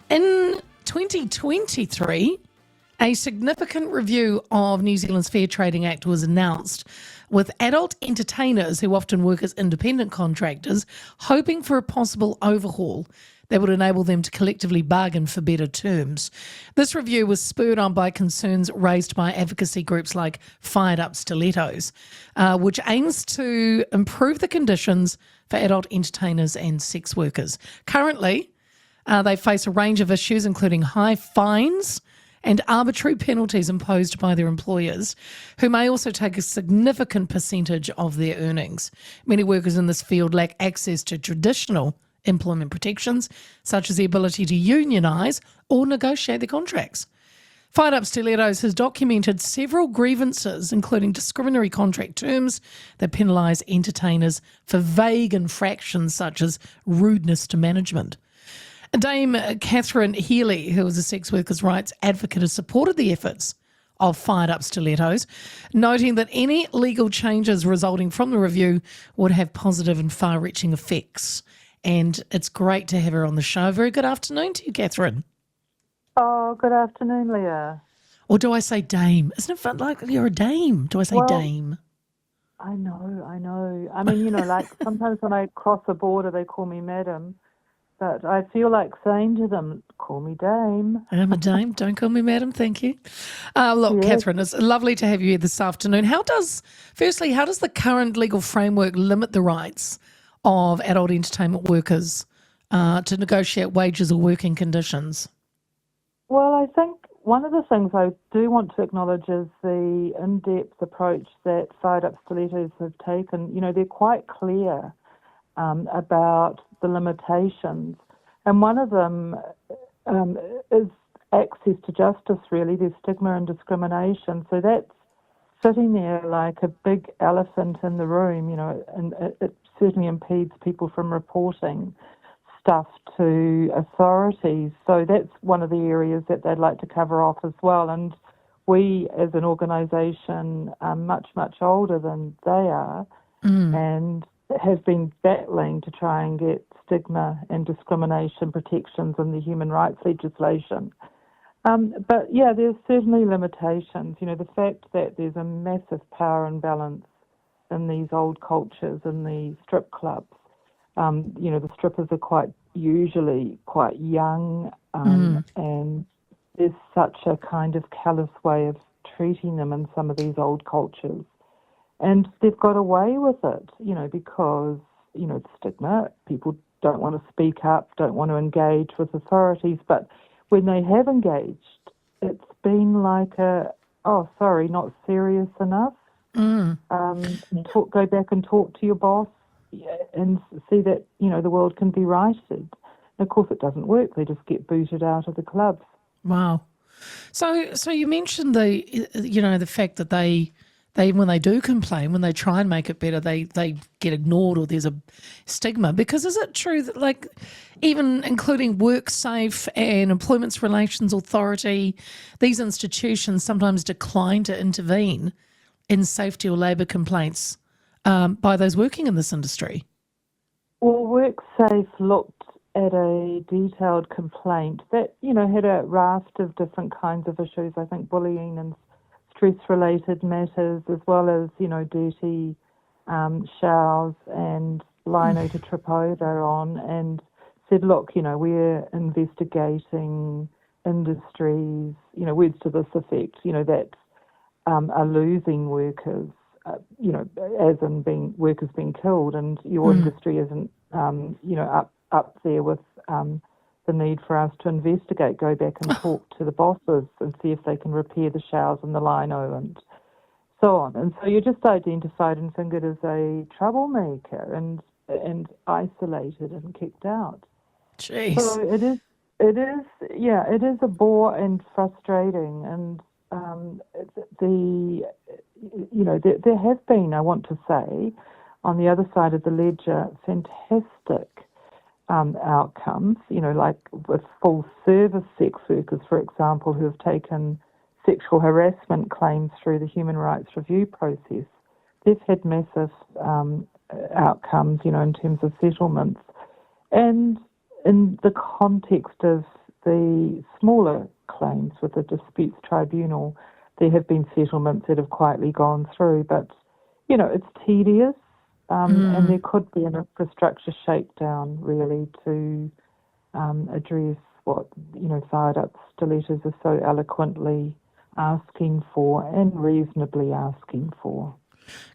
In 2023, a significant review of New Zealand's Fair Trading Act was announced, with adult entertainers who often work as independent contractors hoping for a possible overhaul that would enable them to collectively bargain for better terms. This review was spurred on by concerns raised by advocacy groups like Fired Up Stilettos, which aims to improve the conditions for adult entertainers and sex workers. Currently, they face a range of issues, including high fines and arbitrary penalties imposed by their employers, who may also take a significant percentage of their earnings. Many workers in this field lack access to traditional employment protections, such as the ability to unionise or negotiate their contracts. Fired Up Stilettos has documented several grievances, including discriminatory contract terms that penalise entertainers for vague infractions such as rudeness to management. Dame Catherine Healy, who is a sex workers' rights advocate, has supported the efforts of Fired Up Stilettos, noting that any legal changes resulting from the review would have positive and far-reaching effects. And it's great to have her on the show. Very good afternoon to you, Catherine. Oh, good afternoon, Leah. Or do I say Dame? Isn't it fun, like you're a dame? Do I say Dame? I know. I mean, like sometimes when I cross a border, they call me Madam. But I feel like saying to them, call me Dame. I'm a dame. Don't call me madam. Thank you. Look, Yes. Catherine, it's lovely to have you here this afternoon. How does the current legal framework limit the rights of adult entertainment workers to negotiate wages or working conditions? Well, I think one of the things I do want to acknowledge is the in-depth approach that Fired Up Stilettos have taken. They're quite clear about the limitations. And one of them is access to justice, really. There's stigma and discrimination. So that's sitting there like a big elephant in the room, and it certainly impedes people from reporting stuff to authorities. So that's one of the areas that they'd like to cover off as well. And we, as an organisation, are much, much older than they are, and have been battling to try and get stigma and discrimination protections in the human rights legislation. But yeah, there's certainly limitations. The fact that there's a massive power imbalance in these old cultures, in the strip clubs. The strippers are usually quite young, and there's such a kind of callous way of treating them in some of these old cultures. And they've got away with it, because, the stigma, people don't want to speak up, don't want to engage with authorities. But when they have engaged, it's been like not serious enough. Go back and talk to your boss and see that, the world can be righted. And of course it doesn't work. They just get booted out of the clubs. Wow. So you mentioned the fact that they when they do complain, when they try and make it better, they get ignored or there's a stigma. Because is it true that even including WorkSafe and Employment Relations Authority, these institutions sometimes decline to intervene in safety or labour complaints by those working in this industry? Well, WorkSafe looked at a detailed complaint that, had a raft of different kinds of issues. I think bullying and stress-related matters, as well as, dirty showers and lino to trip over on, and said, look, we're investigating industries, words to this effect, that are losing workers, as in workers being killed, and your industry isn't, up there with the need for us to investigate, go back and talk to the bosses and see if they can repair the showers and the lino and so on. And so you're just identified and fingered as a troublemaker and isolated and kicked out. Jeez. So it is a bore and frustrating. And there have been, I want to say, on the other side of the ledger, fantastic outcomes, like with full service sex workers, for example, who have taken sexual harassment claims through the human rights review process. They've had massive outcomes, in terms of settlements. And in the context of the smaller claims with the disputes tribunal, there have been settlements that have quietly gone through, but, it's tedious, and there could be an infrastructure shakedown, really, to address what, fired up stilettos are so eloquently asking for and reasonably asking for.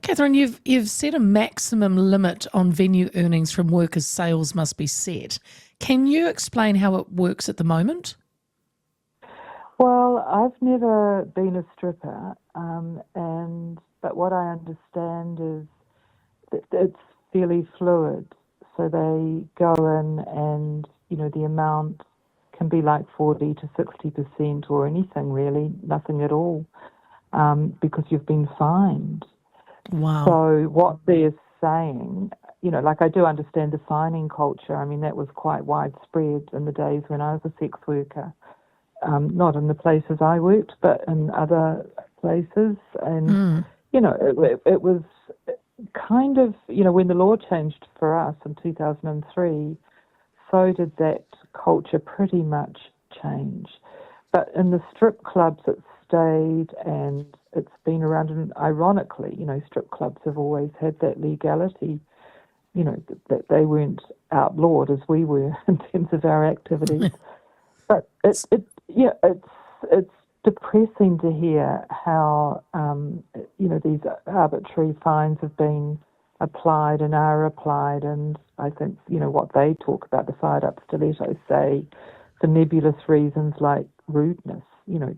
Catherine, you've set a maximum limit on venue earnings from workers' sales must be set. Can you explain how it works at the moment? Well, I've never been a stripper, but what I understand is that it's fairly fluid. So they go in and, the amount can be like 40 to 60% or anything really, nothing at all, because you've been fined. Wow. So what they're saying, I do understand the signing culture. I mean, that was quite widespread in the days when I was a sex worker. Not in the places I worked, but in other places. And, it was kind of, when the law changed for us in 2003, so did that culture pretty much change. But in the strip clubs, it stayed and it's been around. And ironically, strip clubs have always had that legality, that they weren't outlawed as we were in terms of our activities. But it's depressing to hear how, these arbitrary fines have been applied and are applied. And I think, what they talk about, the fired up stilettos, say for nebulous reasons like rudeness,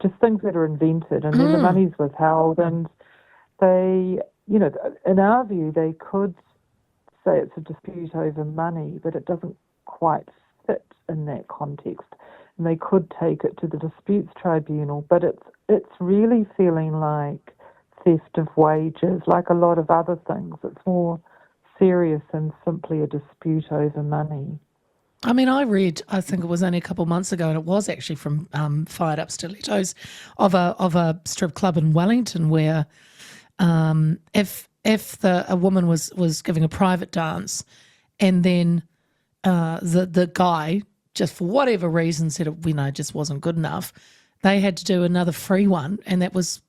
just things that are invented and then the money's withheld. And they, in our view, they could say it's a dispute over money, but it doesn't quite fit in that context. And they could take it to the disputes tribunal, but it's really feeling like theft of wages, like a lot of other things. It's more serious than simply a dispute over money. I mean, I think it was only a couple of months ago, and it was actually from Fired Up Stilettos of a strip club in Wellington where if a woman was giving a private dance and then the guy, just for whatever reason, said it just wasn't good enough, they had to do another free one, and that was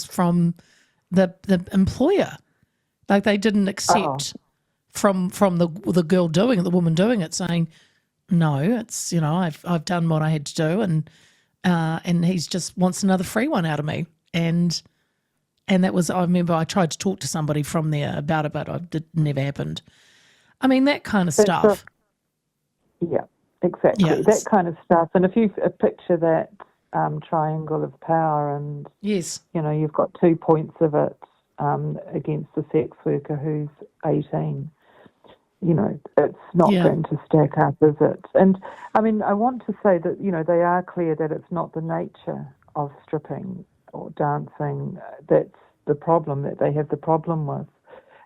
from the employer. Like they didn't accept from the girl doing it, the woman doing it, saying, no, it's I've done what I had to do, and he's just wants another free one out of me, and that was, I remember I tried to talk to somebody from there about it, but it never happened. I mean, that kind of stuff. Yeah, exactly. Yeah, that kind of stuff. And if you picture that triangle of power, and yes, you've got 2 points of it against the sex worker who's 18. It's not going to stack up, is it? And I mean, I want to say that, they are clear that it's not the nature of stripping or dancing that's the problem, that they have the problem with.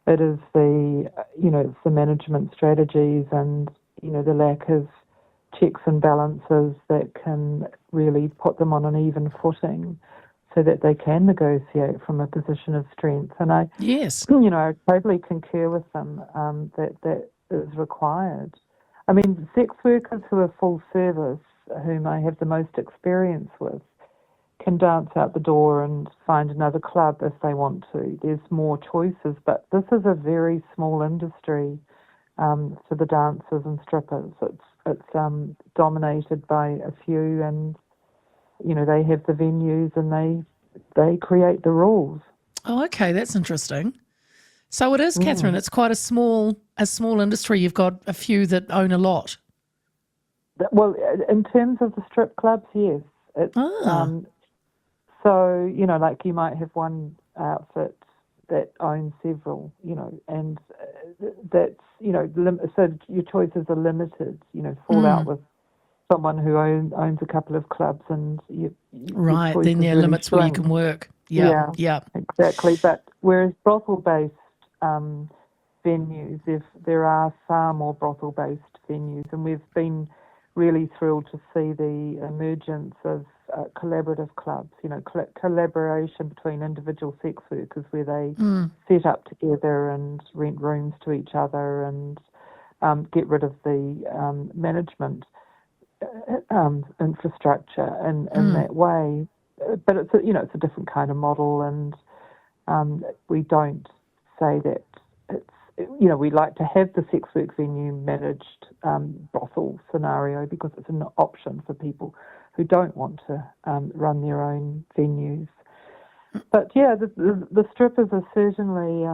It is it's the management strategies and, the lack of checks and balances that can really put them on an even footing so that they can negotiate from a position of strength. And I totally concur with them that is required. I mean, sex workers who are full service, whom I have the most experience with, can dance out the door and find another club if they want to. There's more choices, but this is a very small industry for the dancers and strippers. It's dominated by a few, and they have the venues and they create the rules. Oh, okay, that's interesting. So it is, Catherine. It's quite a small industry. You've got a few that own a lot. Well, in terms of the strip clubs, yes. So like you might have one outfit that owns several, and that's so your choices are limited. Fall out with someone who owns a couple of clubs, and right, then there are limits where you can work. Yeah, exactly. But whereas brothel-based venues, there are far more brothel-based venues, and we've been really thrilled to see the emergence of collaborative clubs. Collaboration between individual sex workers where they set up together and rent rooms to each other and get rid of the management. infrastructure in that way. But it's it's a different kind of model, and we don't say that it's we like to have the sex work venue managed brothel scenario because it's an option for people who don't want to run their own venues. But yeah, the strippers are certainly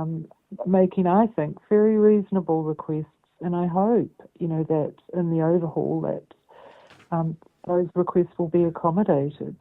making, I think, very reasonable requests, and I hope that in the overhaul that those requests will be accommodated.